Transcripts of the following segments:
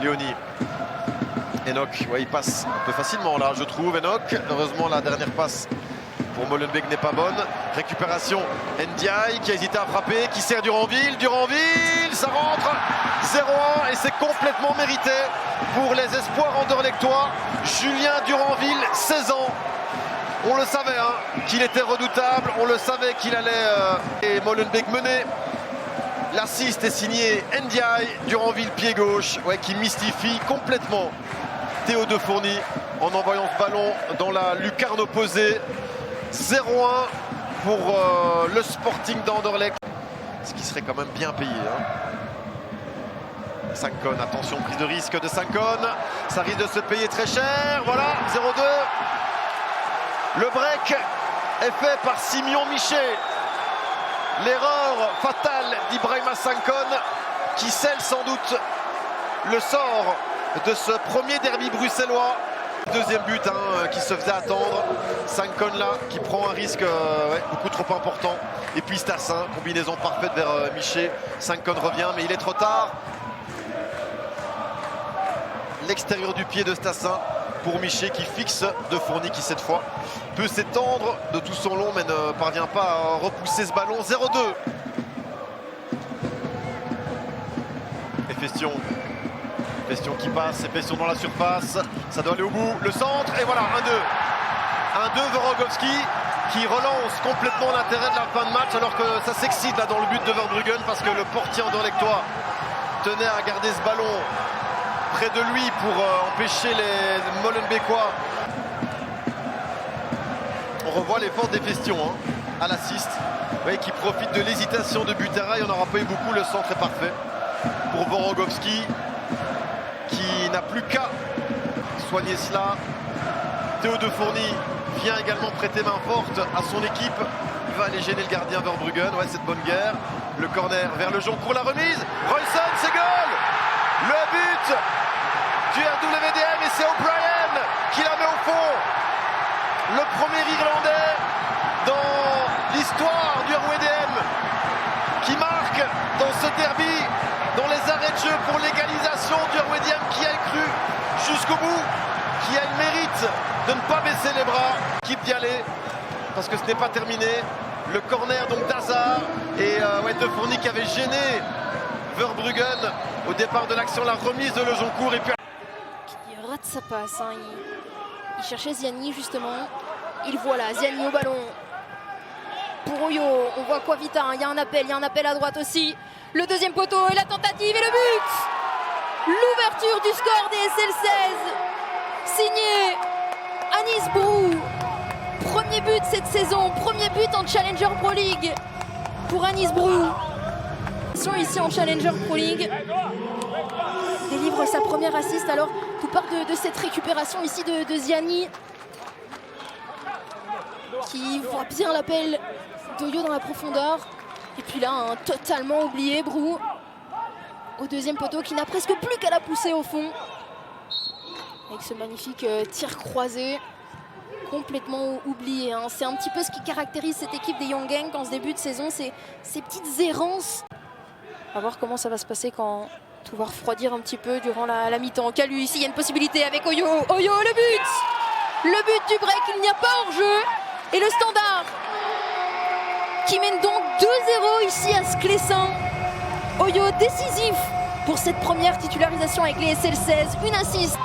Léonie. Enoch, ouais, il passe un peu facilement là, je trouve. Enoch, heureusement la dernière passe pour Molenbeek n'est pas bonne. Récupération, Ndiaye qui a hésité à frapper, qui sert Duranville. Duranville, ça rentre 0-1 et c'est complètement mérité pour les espoirs anderlechtois. Julien Duranville, 16 ans. On le savait qu'il était redoutable, on le savait qu'il allait et Molenbeek mener. L'assist est signé Ndiaye, Duranville pied gauche, ouais, qui mystifie complètement Théo de Fourny en envoyant ce ballon dans la lucarne opposée. 0-1 pour le Sporting d'Anderlecht, ce qui serait quand même bien payé. Sankon, attention, prise de risque de Sankon, ça risque de se payer très cher. Voilà, 0-2. Le break est fait par Simeon Michet. L'erreur fatale d'Ibrahima Sankon qui scelle sans doute le sort de ce premier derby bruxellois. Deuxième but qui se faisait attendre. Sankon là qui prend un risque beaucoup trop important. Et puis Stassin, combinaison parfaite vers Michet. Sankon revient mais il est trop tard. L'extérieur du pied de Stassin pour Michet qui fixe de Fourny qui cette fois peut s'étendre de tout son long mais ne parvient pas à repousser ce ballon. 0-2. Et Festion qui passe, et Festion dans la surface, ça doit aller au bout, le centre et voilà 1-2. 1-2 Vorogowski qui relance complètement l'intérêt de la fin de match alors que ça s'excite là dans le but de Verbruggen parce que le portier anderlechtois tenait à garder ce ballon près de lui pour empêcher les Molenbeekois. On revoit l'effort des Festions à l'assist, qui profite de l'hésitation de Butera. Il n'y en aura pas eu beaucoup, le centre est parfait pour Vorogowski qui n'a plus qu'à soigner cela. Théo de Fourny vient également prêter main forte à son équipe. Il va aller gêner le gardien Verbruggen. Ouais, c'est de bonne guerre. Le corner vers le Joncourt, la remise. Royston, c'est goal. Le but du RWDM et c'est O'Brien qui la met au fond. Le premier Irlandais dans l'histoire du RWDM qui marque dans ce derby, dans les arrêts de jeu pour l'égalisation du RWDM qui a cru jusqu'au bout, qui a le mérite de ne pas baisser les bras, équipe d'y aller parce que ce n'est pas terminé. Le corner donc d'Hazard et de Fourny qui avait gêné Verbruggen au départ de l'action, la remise de Lejoncourt et puis il rate sa passe. Il cherchait Ziani justement. Il voit là Ziani au ballon. Pour Oyo, on voit quoi vite. Il y a un appel à droite aussi. Le deuxième poteau et la tentative et le but. L'ouverture du score des SL16. Signé Anis Brou. Premier but cette saison, premier but en Challenger Pro League pour Anis Brou. Ici en Challenger Pro League. Délivre sa première assist. Alors tout part de cette récupération ici de Ziani qui voit bien l'appel d'Oyo dans la profondeur. Et puis là, totalement oublié Brou au deuxième poteau qui n'a presque plus qu'à la pousser au fond. Avec ce magnifique tir croisé. Complètement oublié. C'est un petit peu ce qui caractérise cette équipe des Young Gang en ce début de saison, c'est ces petites errances. On va voir comment ça va se passer quand tout va refroidir un petit peu durant la mi-temps. Calu, ici il y a une possibilité avec Oyo. Oyo, le but. Le but du break, il n'y a pas hors-jeu. Et le Standard qui mène donc 2-0 ici à Sclessin. Oyo décisif pour cette première titularisation avec les SL16. Une assist.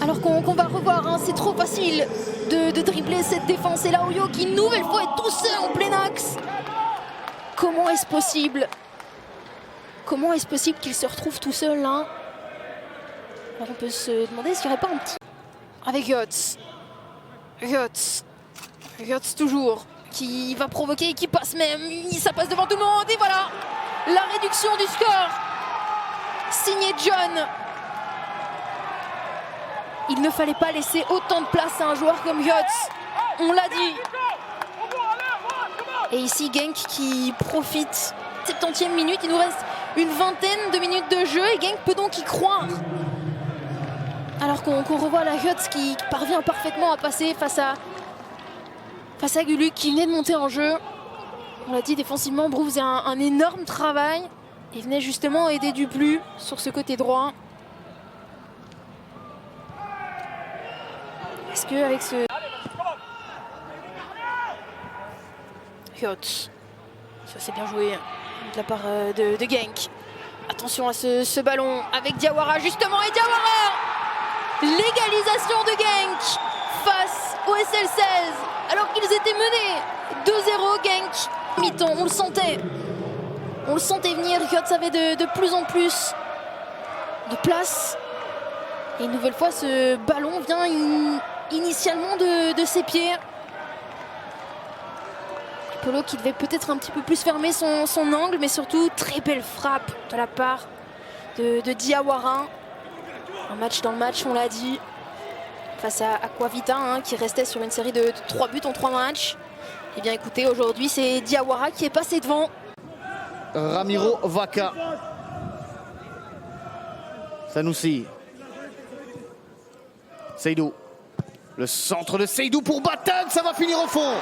Alors qu'on va revoir, c'est trop facile de dribbler cette défense. Et là, Oyo qui, une nouvelle fois, est tout seul en plein axe. Comment est-ce possible? Comment est-ce possible qu'il se retrouve tout seul là? Alors on peut se demander s'il n'y aurait pas un petit... Avec Götz. Götz toujours, qui va provoquer et qui passe même. Ça passe devant tout le monde et voilà la réduction du score. Signé John. Il ne fallait pas laisser autant de place à un joueur comme Götz. On l'a dit. Et ici, Genk qui profite. 70e minute, il nous reste une vingtaine de minutes de jeu et Genk peut donc y croire. Alors qu'on revoit la Götz qui parvient parfaitement à passer face à Guluk qui venait de monter en jeu. On l'a dit, défensivement, Brou faisait un énorme travail. Il venait justement aider Duplu sur ce côté droit. Est-ce qu'avec ce... Hyot. Ça c'est bien joué de la part de Genk. Attention à ce ballon avec Diawara justement. Et Diawara! L'égalisation de Genk face au SL16. Alors qu'ils étaient menés 2-0 Genk. Mi-temps, on le sentait. On le sentait venir. Hyot avait de plus en plus de place. Et une nouvelle fois, ce ballon vient initialement de ses pieds. Polo qui devait peut-être un petit peu plus fermer son angle, mais surtout très belle frappe de la part de Diawara. Un match dans le match, on l'a dit, face à Aquavita, hein, qui restait sur une série de 3 buts en 3 matchs. Et bien écoutez, aujourd'hui c'est Diawara qui est passé devant. Ramiro Vaca. Sanoussi. Seydou. Le centre de Seydou pour Batten, ça va finir au fond.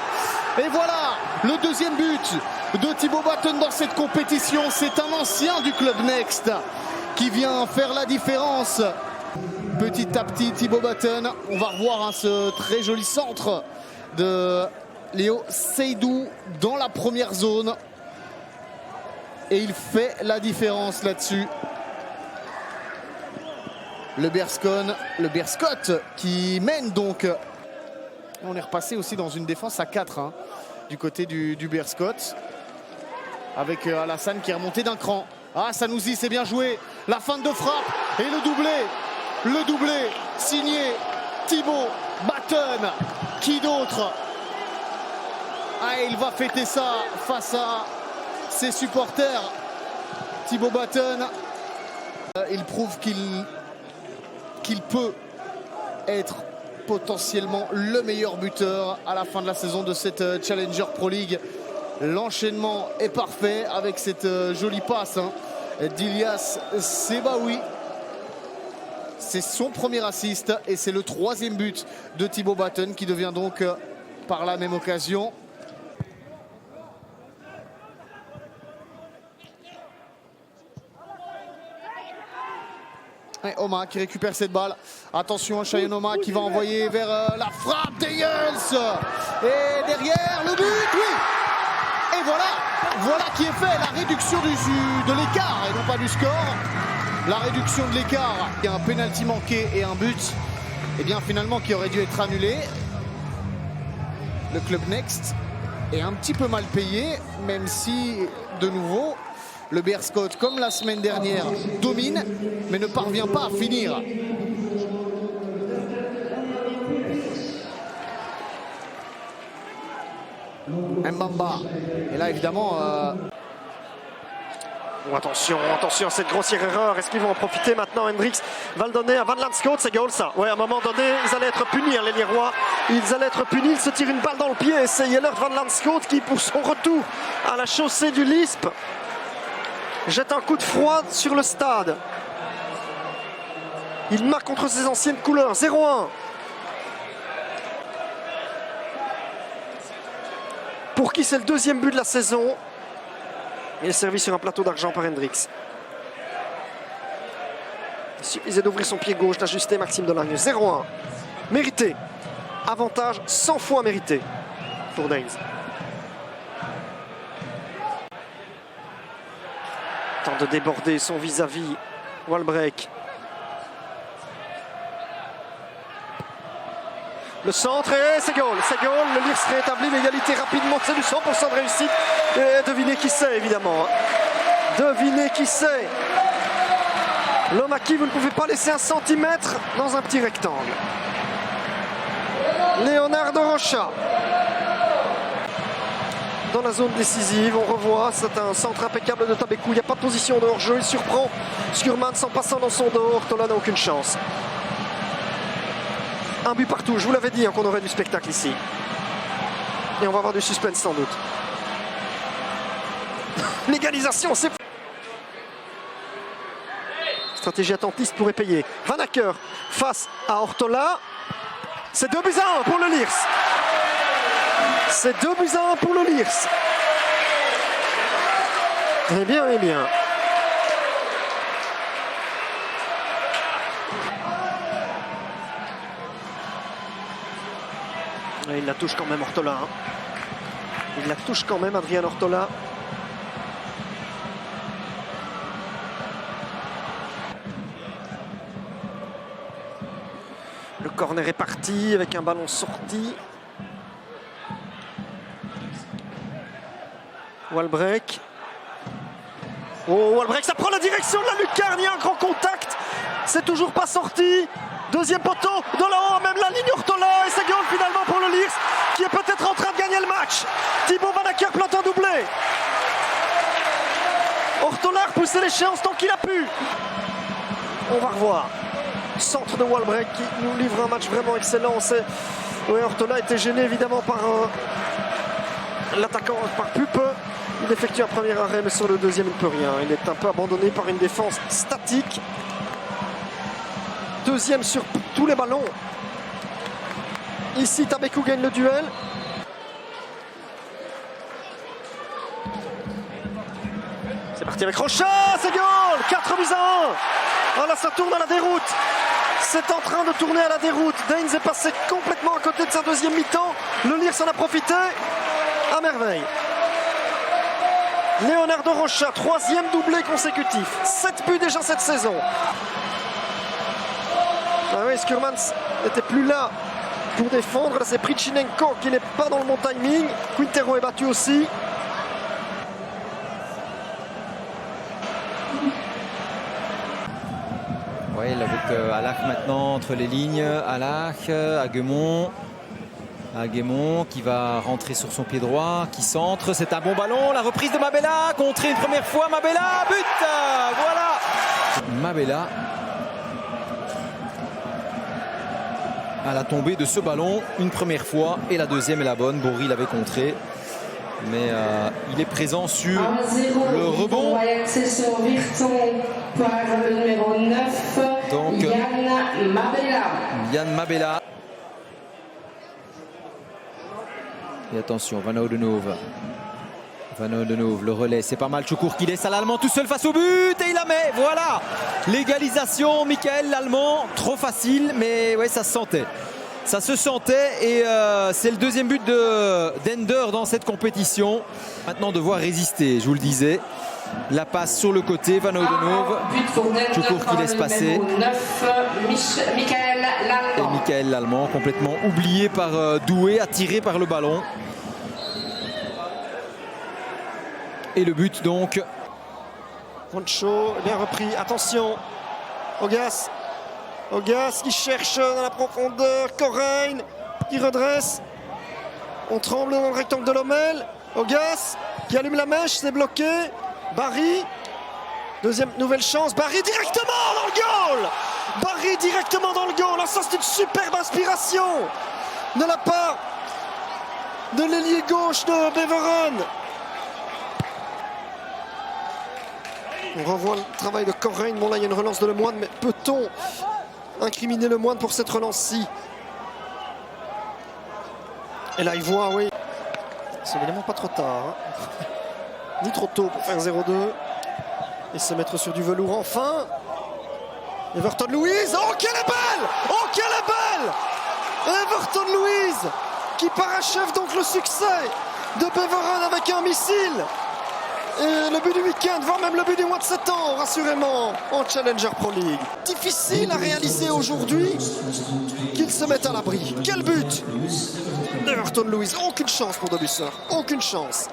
Et voilà, le deuxième but de Thibaut Batten dans cette compétition. C'est un ancien du club Next qui vient faire la différence. Petit à petit, Thibaut Batten, on va revoir hein, ce très joli centre de Léo Seydou dans la première zone. Et il fait la différence là-dessus. Le Berscott qui mène donc. On est repassé aussi dans une défense à 4 hein, du côté du Berscott. Avec Alassane qui est remonté d'un cran. Ah, Sanoussi, c'est bien joué. La feinte de frappe et le doublé. Le doublé signé Thibaut Batten. Qui d'autre? Ah, il va fêter ça face à ses supporters. Thibaut Batten, il prouve qu'il peut être potentiellement le meilleur buteur à la fin de la saison de cette Challenger Pro League. L'enchaînement est parfait avec cette jolie passe hein, d'Ilias Sebaoui. C'est son premier assist et c'est le 3e but de Thibaut Batten qui devient donc par la même occasion et Oma qui récupère cette balle. Attention à Cheyenne Oma qui va envoyer vers la frappe d'Eyels. Et derrière le but, oui. Et voilà qui est fait. La réduction de l'écart et non pas du score. La réduction de l'écart. Il y a un pénalty manqué et un but. Et bien finalement qui aurait dû être annulé. Le club Next est un petit peu mal payé, même si de nouveau le Berscott, comme la semaine dernière, domine, mais ne parvient pas à finir. Mbamba. Et là, évidemment... Oh, attention à cette grossière erreur. Est-ce qu'ils vont en profiter maintenant? Hendrix va le donner à Van Landschoot. C'est goal ça. Ouais, à un moment donné, ils allaient être punis, hein, les Liérois. Ils allaient être punis. Ils se tirent une balle dans le pied. Et c'est Jellert Van Landschoot qui, pour son retour à la chaussée du Lisp, jette un coup de froid sur le stade. Il marque contre ses anciennes couleurs. 0-1. Pour qui c'est le 2e but de la saison. Il est servi sur un plateau d'argent par Hendrix. Il suffisait d'ouvrir son pied gauche, d'ajuster Maxime Delagne. 0-1. Mérité. Avantage 100 fois mérité pour Daines. Tente de déborder son vis-à-vis. Walbreak. Le centre et c'est goal. C'est goal. Le Lierse rétablit l'égalité rapidement. C'est du 100% de réussite. Et devinez qui c'est évidemment. Devinez qui c'est. L'homme à qui vous ne pouvez pas laisser un centimètre dans un petit rectangle. Leonardo Rocha. Dans la zone décisive, on revoit, c'est un centre impeccable de Tabekou. Il n'y a pas de position de hors-jeu. Il surprend Skurman sans passant dans son dos. Ortola n'a aucune chance. Un but partout, je vous l'avais dit hein, qu'on aurait du spectacle ici. Et on va avoir du suspense sans doute. L'égalisation, c'est... Stratégie attentiste pourrait payer. Van Acker face à Ortola. C'est 2-1 pour le Lierse. C'est 2-1 pour le Lierse. Eh bien, eh bien. Et il la touche quand même, Ortola. Hein. Il la touche quand même, Adrien Ortola. Le corner est parti avec un ballon sorti. Walbrecht. Oh, Walbrecht, ça prend la direction de la lucarne. Il y a un grand contact. C'est toujours pas sorti. Deuxième poteau, dans le haut, même la ligne Ortola. Et ça goal finalement pour le Lierse, qui est peut-être en train de gagner le match. Thibaut Van Acker plante un doublé. Ortola a repoussé l'échéance tant qu'il a pu. On va revoir. Centre de Walbrecht qui nous livre un match vraiment excellent. Ouais, Ortola était gêné évidemment par l'attaquant, par Pupe. Il effectue un premier arrêt, mais sur le deuxième, il ne peut rien. Il est un peu abandonné par une défense statique. Deuxième sur tous les ballons. Ici, Tabekou gagne le duel. C'est parti avec Rocha, c'est goal, 4 buts à 1. Oh là, ça tourne à la déroute. C'est en train de tourner à la déroute. Daines est passé complètement à côté de sa deuxième mi-temps. Le Lierse en a profité à merveille. Leonardo Rocha, troisième doublé consécutif. 7 buts déjà cette saison. Ah oui, Skurmans n'était plus là pour défendre. Là, c'est Prichinenko qui n'est pas dans le bon timing. Quintero est battu aussi. Oui, avec Alach maintenant entre les lignes. Alach, Aguemont. Aguemont qui va rentrer sur son pied droit, qui centre. C'est un bon ballon. La reprise de Mabella, contrée une première fois. Mabella, but. Voilà. Mabella. À la tombée de ce ballon une première fois et la deuxième est la bonne. Bory l'avait contré, mais il est présent sur le rebond. Donc Yann Mabella. Et attention, Van Oudenhoven. Van Oudenhoven, le relais, c'est pas mal. Choukour qui laisse à l'Allemand tout seul face au but et il la met. Voilà, l'égalisation, Michael l'Allemand, trop facile, mais ouais, ça se sentait. Ça se sentait et c'est le deuxième but d'Ender dans cette compétition. Maintenant devoir résister, je vous le disais. La passe sur le côté, Van Oudenhoven. Choukour qui laisse passer. Et Michael l'Allemand, complètement oublié par Doué, attiré par le ballon. Et le but donc. Poncho, bien repris, attention. Augas. Augas qui cherche dans la profondeur. Correin qui redresse. On tremble dans le rectangle de Lommel. Augas qui allume la mèche, c'est bloqué. Barry. Deuxième nouvelle chance. Barry directement dans le goal. Barry directement dans le goal. Ça, c'est une superbe inspiration de la part de l'ailier gauche de Beveren. On revoit le travail de Correin. Bon, là, il y a une relance de Lemoine, mais peut-on incriminer Lemoine pour cette relance-ci? Et là, il voit, oui. C'est évidemment pas trop tard. Hein. Ni trop tôt pour faire 0-2. Et se mettre sur du velours enfin. Everton Louise. Oh, quelle est belle! Oh, quelle est belle! Everton Louise qui parachève donc le succès de Beveren avec un missile. Et le but du week-end, voire même le but du mois de septembre, assurément, en Challenger Pro League. Difficile à réaliser aujourd'hui qu'ils se mettent à l'abri. Quel but! Everton Louise, aucune chance pour Debusseur, aucune chance.